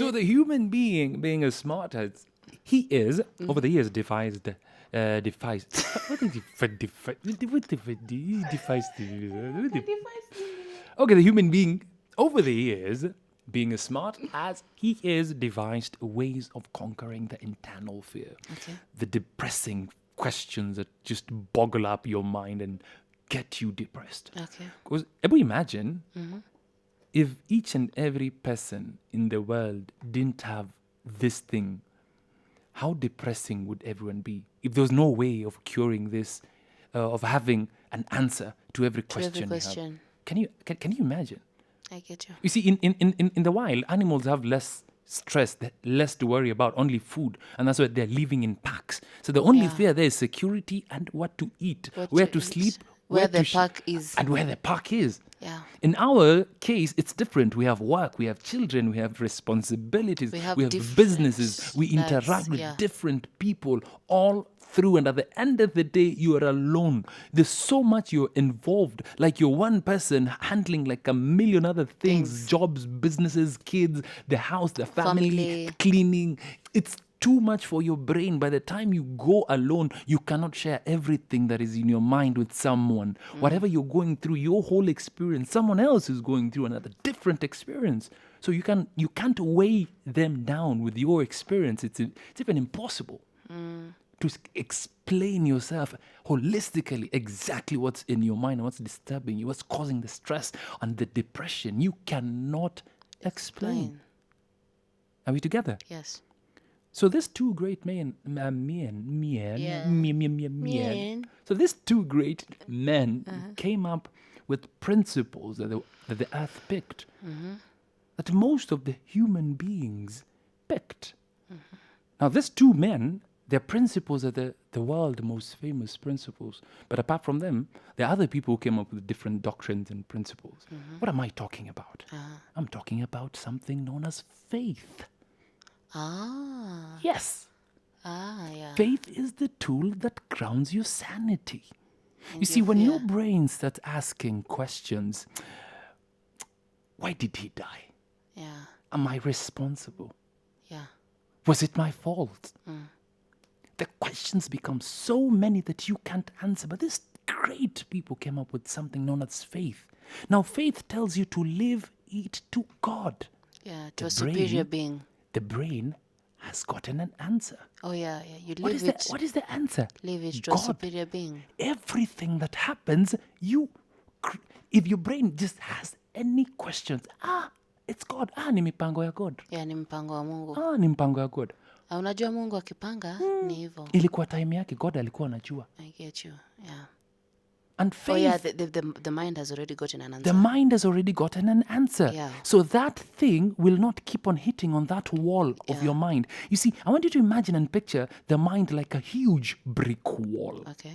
So the human being as smart as he is, over the years defies. What is Okay, the human being over the years, being as smart as he is, devised ways of conquering the internal fear, the depressing questions that just boggle up your mind and get you depressed. Because ever imagine if each and every person in the world didn't have this thing, how depressing would everyone be? If there was no way of curing this, of having an answer to every question. You have. Can you imagine? I get you. You see, in the wild, animals have less stress, less to worry about, only food, and that's why they're living in packs. So the only fear there is security and what to eat, where to sleep, where the park is, and where the park is. Yeah. In our case, it's different. We have work, we have children, we have responsibilities, we have businesses, we interact with different people all through, and at the end of the day, you are alone. There's so much you're involved, like you're one person handling like a million other things. Jobs, businesses, kids, the house, the family. Cleaning. It's too much for your brain. By the time you go alone, you cannot share everything that is in your mind with someone. Whatever you're going through, your whole experience, someone else is going through another different experience. So you can't weigh them down with your experience. It's even impossible to explain yourself holistically exactly what's in your mind and what's disturbing you, what's causing the stress and the depression. You cannot explain. Are we together? Yes. So these two great men. So these two great men came up with principles that the earth picked, that most of the human beings picked. Now these two men, their principles are the world's most famous principles. But apart from them, there are other people who came up with different doctrines and principles. What am I talking about? I'm talking about something known as faith. Yes. Yeah. Faith is the tool that grounds your sanity. You see, when your brain starts asking questions, why did he die? Yeah. Am I responsible? Yeah. Was it my fault? The questions become so many that you can't answer. But these great people came up with something known as faith. Now, faith tells you to live it to God. Yeah, to a superior being. The brain has gotten an answer. Oh, yeah. You What live is what is the answer? Live it to God. a superior being. Everything that happens, if your brain just has any questions, it's God. Ni mipango ya God. Yeah, ni mpango wa Mungu. Ni mpango ya God. Unajua Mungu akipanga ni hivyo. Ilikuwa time yake, God alikuwa anajua. I get you. Yeah. And faith, the mind has already gotten an answer. The mind has already gotten an answer. Yeah. So that thing will not keep on hitting on that wall of your mind. You see, I want you to imagine and picture the mind like a huge brick wall. Okay.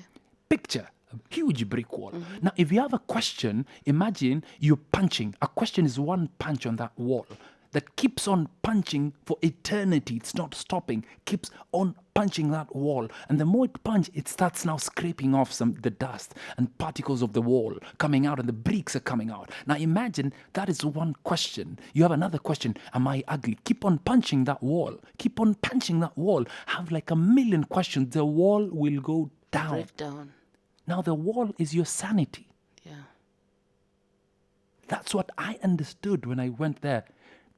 Picture a huge brick wall. Now, if you have a question, imagine you're punching. A question is one punch on that wall that keeps on punching for eternity. It's not stopping, keeps on punching that wall. And the more it punches, it starts now scraping off the dust and particles of the wall coming out, and the bricks are coming out. Now imagine that is one question. You have another question. Am I ugly? Keep on punching that wall. Keep on punching that wall. Have like a million questions. The wall will go down. Break down. Now the wall is your sanity. Yeah. That's what I understood when I went there.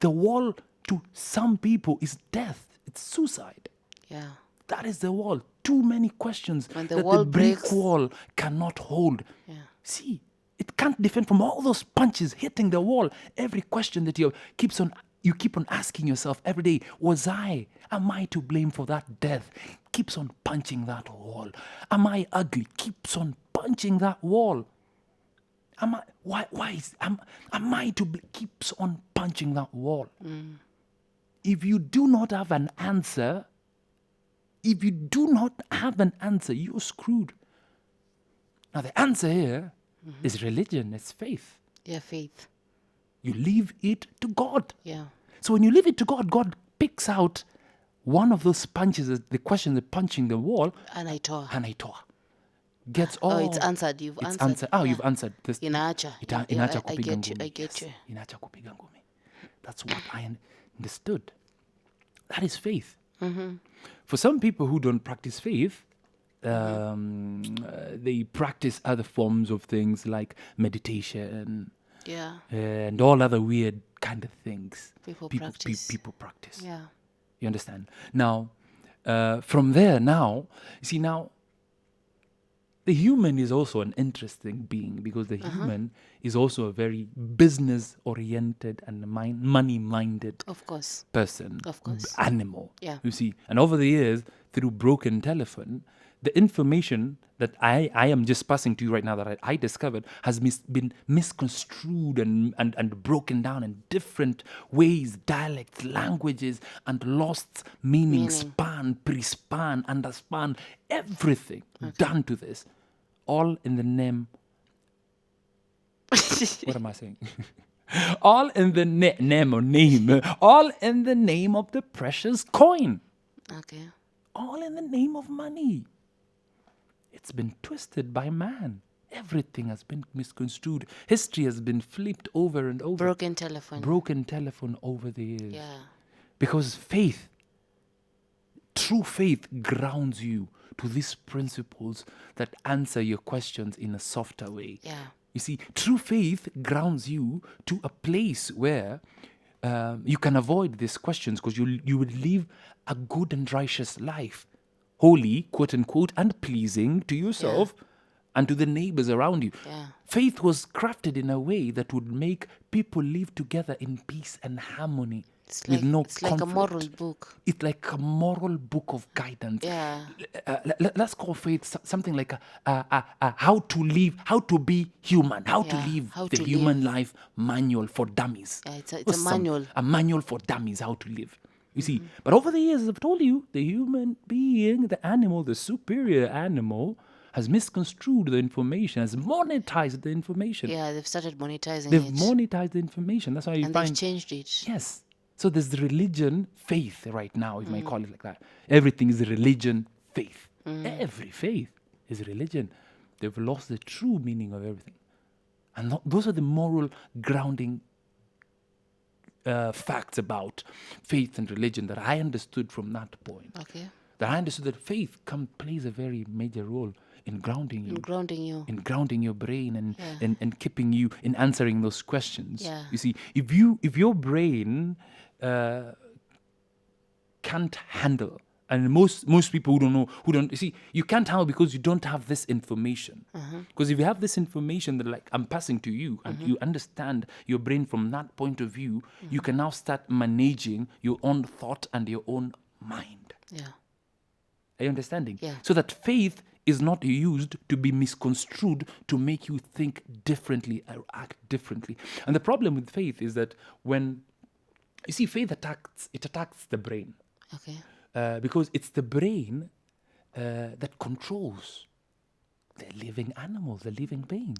The wall to some people is death. It's suicide. Yeah. That is the wall. Too many questions when the that wall the brick breaks, wall cannot hold. Yeah. See, it can't defend from all those punches hitting the wall. Every question that you keep on asking yourself every day, am I to blame for that death? Keeps on punching that wall. Am I ugly? Keeps on punching that wall. Am I to keeps on punching that wall? If you do not have an answer, you're screwed. Now the answer here is religion, it's faith. Yeah, faith. You leave it to God. Yeah. So when you leave it to God, God picks out one of those punches, the question of punching the wall. Anaitoa. Gets all. It's answered. You've answered. You've answered. Inaacha. Inaacha kupiga ngumi. I get you. Inaacha kupiga ngumi. That's what I understood. That is faith. For some people who don't practice faith, they practice other forms of things like meditation and all other weird kind of things. People practice. People practice. Yeah. You understand? Now, from there now, you see now, the human is also an interesting being because the human is also a very business-oriented and money-minded Of course. person, Of course. animal. Yeah. You see, and over the years, through broken telephone, the information that I am just passing to you right now that I discovered has been misconstrued and broken down in different ways, dialects, languages, and lost meaning, span, pre-span, underspan, everything done to this. All in the name. What am I saying? All in the name. All in the name of the precious coin. Okay. All in the name of money. It's been twisted by man. Everything has been misconstrued. History has been flipped over and over. Broken telephone. Broken telephone over the years. Yeah. Because faith, true faith, grounds you to these principles that answer your questions in a softer way. Yeah. You see, true faith grounds you to a place where you can avoid these questions because you would live a good and righteous life, holy, quote unquote, and pleasing to yourself and to the neighbors around you. Yeah. Faith was crafted in a way that would make people live together in peace and harmony. With no It's like a conflict. moral book. It's like a moral book of guidance. Yeah. Let's call faith something like how to live, how to be human, how to live how the to human life manual for dummies. Yeah, it's Or a manual. A manual for dummies, how to live. You see, but over the years, as I've told you, the human being, the animal, the superior animal, has misconstrued the information, has monetized the information. Yeah, they've started monetizing They've it. monetized the information. That's why you And find they've changed it. Yes. So there's the religion, faith right now, if you might call it like that. Everything is religion, faith. Every faith is religion. They've lost the true meaning of everything. And those are the moral grounding facts about faith and religion that I understood from that point. Okay. That I understood that faith plays a very major role in grounding you. In grounding your brain and keeping you in answering those questions. Yeah. You see, if your brain can't handle, and most people who don't you see, you can't handle because you don't have this information. Because if you have this information that like I'm passing to you and you understand your brain from that point of view, you can now start managing your own thought and your own mind. Yeah. Are you understanding? Yeah. So that faith is not used to be misconstrued to make you think differently or act differently. And the problem with faith is that when you see faith attacks the brain. Okay. Because it's the brain that controls the living animal, the living being.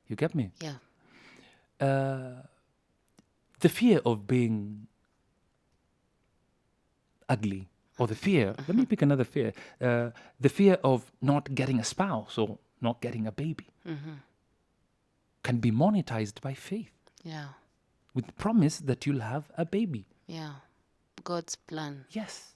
You get me? Yeah. The fear of being ugly, or the fear, let me pick another fear, the fear of not getting a spouse or not getting a baby can be monetized by faith Yeah. with the promise that you'll have a baby. Yeah. God's plan. Yes.